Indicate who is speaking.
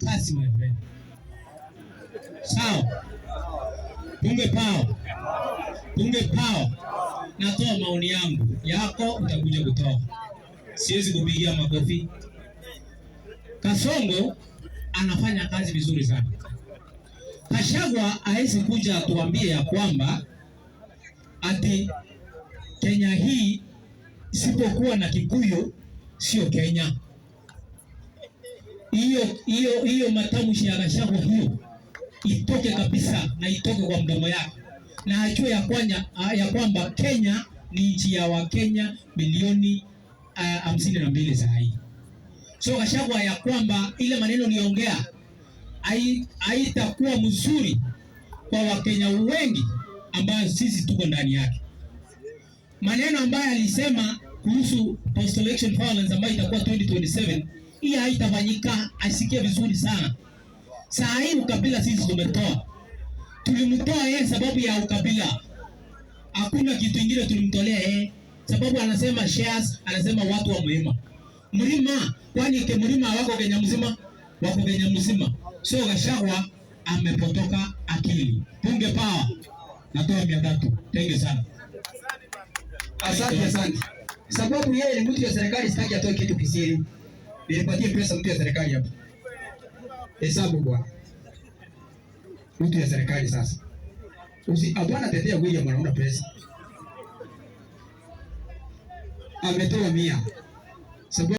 Speaker 1: kazi my friend. Sawa. Punge pao. Natoa maoni yangu. Yako utakuja kutoa. Siwezi kupigia makofi. Kasongo anafanya kazi vizuri sana. Gachagua haezi kuja tuambie ya kwamba ati Kenya hii isipokuwa na Kikuyu sio Kenya. Hiyo matamshi ya Gachagua hiyo itoke kabisa na itoke kwa mdomo yake. Na ajue ya kwamba Kenya ni nchi ya Wakenya milioni 52 saa hii. So Gachagua ya kwamba ile maneno niongea haitakuwa mzuri kwa Wakenya wengi ambao sisi tuko ndani yake. Maneno ambayo alisema kuhusu post election violence ambayo itakuwa 2027, hii haitafanyika, asikie vizuri sana. Saa hii ukabila sisi tumetoa. Tulimtoa yeye sababu ya ukabila. Hakuna kitu kingine tulimtolea yeye. Sababu anasema shares, anasema watu wa mlima. Kwani mlima wako Kenya mzima? Wako Kenya mzima. So Gachagua amepotoka akili. Punge power. Natoa 300. Thank you sana.
Speaker 2: Asante. Sababu yeye ni mtu wa serikali, sitaki atoe kitu kisiri. Nilipatie pesa mtu wa serikali hapa. Hesabu bwana. Mtu wa serikali sasa. Hapana tetea William anaona pesa. Ametoa 100.